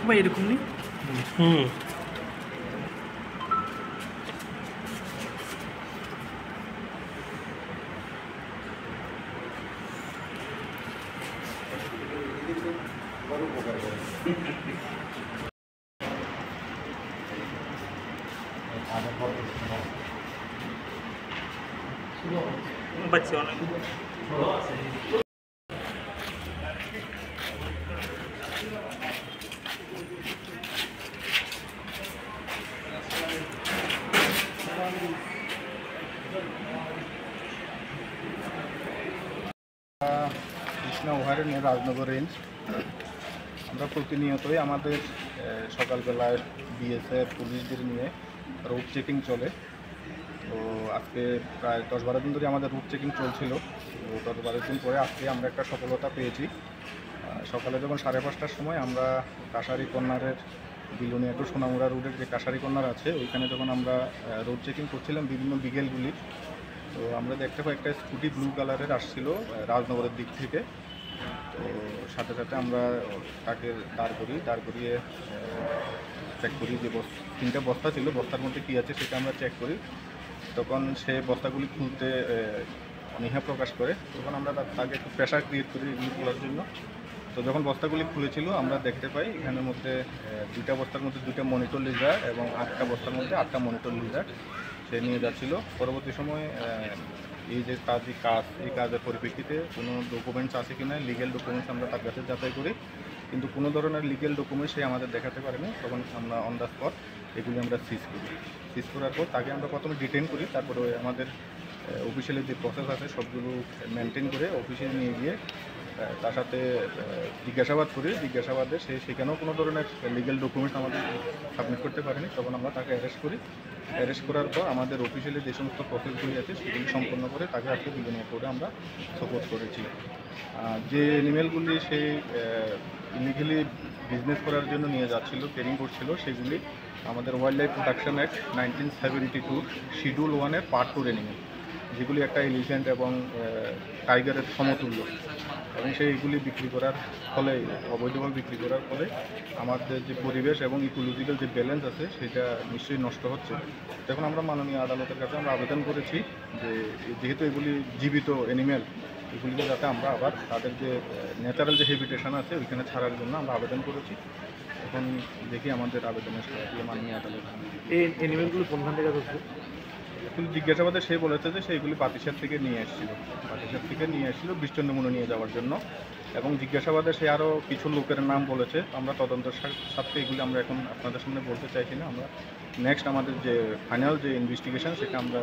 ভাই এরকম নেই। बच्चे অনেক কৃষ্ণা অভয়ারণ্য রাজনগর রেঞ্জ। আমরা প্রতিনিয়তই আমাদের সকালবেলায় বিএসএফ পুলিশদের নিয়ে রুট চেকিং চলে। তো আজকে প্রায় 10-12 দিন ধরে আমাদের রুট চেকিং চলছিল। তো 10-12 দিন পরে আজকে আমরা একটা সফলতা পেয়েছি। সকালে যখন 5:30টার সময় আমরা কাশারি কর্নারের বিলুনিয়া টু সোনামুড়া রোডের যে কাশারি কর্নার আছে ওইখানে যখন আমরা রোড চেকিং করছিলাম বিভিন্ন বিকেলগুলি, তো আমরা দেখতে পাই একটা স্কুটি ব্লু কালারের আসছিল রাজনগরের দিক থেকে। তো সাথে সাথে আমরা তাকে দাঁড় করিয়ে চেক করি যে 3টা বস্তা ছিল, বস্তার মধ্যে কী আছে সেটা আমরা চেক করি। তখন সে বস্তাগুলি খুলতে অনীহা প্রকাশ করে। তখন আমরা তাকে একটু প্রেশার ক্রিয়েট করি এগুলি খোলার জন্য। তো যখন বস্তাগুলি খুলেছিল আমরা দেখতে পাই এখানের মধ্যে 2টা বস্তার মধ্যে 2টা মনিটর লিজার এবং 8টা বস্তার মধ্যে 8টা মনিটর লিজার সে নিয়ে যাচ্ছিল। পরবর্তী সময় এই যে কাজ এই কাজের পরিপ্রেক্ষিতে কোনো ডকুমেন্টস আছে কিনা, লিগ্যাল ডকুমেন্টস আমরা তার কাছে যাচাই করি, কিন্তু কোনো ধরনের লিগ্যাল ডকুমেন্টস সে আমাদের দেখাতে পারেনি। তখন আমরা অন দ্য স্পট এগুলি আমরা সিজ করি। সিজ করার পর তাকে আমরা প্রথমে ডিটেইন করি, তারপরে আমাদের অফিসিয়ালি যে প্রসেস আছে সবগুলো মেনটেন করে অফিসে নিয়ে গিয়ে তার সাথে জিজ্ঞাসাবাদ করি। জিজ্ঞাসাবাদে সে সেখানেও কোনো ধরনের লিগ্যাল ডকুমেন্টস আমাদের সাবমিট করতে পারেনি। তখন আমরা তাকে অ্যারেস্ট করি। অ্যারেস্ট করার পর আমাদের অফিসিয়ালি যে সমস্ত প্রসেসগুলি আছে সেগুলি সম্পন্ন করে তাকে আজকে বিলুনিয়া করে আমরা সাপোর্ট করেছি। যে অ্যানিমেলগুলি সে ইলিগালি বিজনেস করার জন্য নিয়ে যাচ্ছিল, ট্রেনিং করছিল, সেগুলি আমাদের wildlife protection act 1972 schedule 1-এর পার্ট 2 অ্যানিমেল, যেগুলি একটা এলিফ্যান্ট এবং টাইগারের সমতুল্য, এবং সেইগুলি বিক্রি করার ফলে অবৈধভাবে বিক্রি করার ফলে আমাদের যে পরিবেশ এবং ইকোলজিক্যাল যে ব্যালেন্স আছে সেটা নিশ্চয়ই নষ্ট হচ্ছে। তখন আমরা মাননীয় আদালতের কাছে আমরা আবেদন করেছি যে যেহেতু এগুলি জীবিত অ্যানিমেল, এগুলিকে যাতে আমরা আবার তাদের যে ন্যাচারাল যে হেবিটেশন আছে ওইখানে ছাড়ার জন্য আমরা আবেদন করেছি। এখন দেখি আমাদের আবেদনের সাথে মাননীয় আদালত এই অ্যানিমেলগুলো কোনখান থেকে আসছে। জিজ্ঞাসাবাদে সে বলেছে যে সেইগুলি বাতিসার থেকে নিয়ে এসেছিল বৃষ্টিনমুনে নিয়ে যাওয়ার জন্য, এবং জিজ্ঞাসাবাদে সে আরও কিছু লোকের নাম বলেছে। আমরা তদন্তের সাথে এগুলি আমরা এখন আপনাদের সামনে বলতে চাইছি না। আমরা নেক্সট আমাদের যে ফাইনাল যে ইনভেস্টিগেশন সেটা আমরা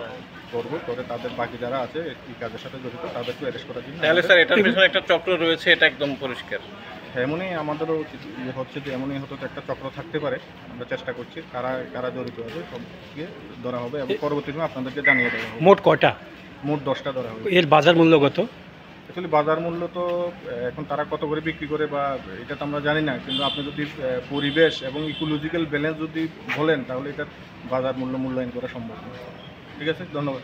করব, করে তাদের বাকি যারা আছে এই কাজের সাথে জড়িত তাদেরকে অ্যারেস্ট করার জন্য। তাহলে স্যার এটার পিছনে একটা চক্র রয়েছে, এটা একদম পরিষ্কার। এমনই আমাদেরও হচ্ছে যে এমনই হয়তো একটা চক্র থাকতে পারে। আমরা চেষ্টা করছি কারা জড়িত হবে সবকে ধরা হবে এবং পরবর্তী সময় আপনাদেরকে জানিয়ে দেওয়া হবে। মোট কয়টা? মোট 10টা ধরা হবে। এর বাজার মূল্য কত? অ্যাকচুয়ালি বাজার মূল্য তো এখন তারা কত করে বিক্রি করে বা এটা তো আমরা জানি না, কিন্তু আপনি যদি পরিবেশ এবং ইকোলজিক্যাল ব্যালেন্স যদি বলেন তাহলে এটার বাজার মূল্যায়ন করা সম্ভব। ঠিক আছে, ধন্যবাদ।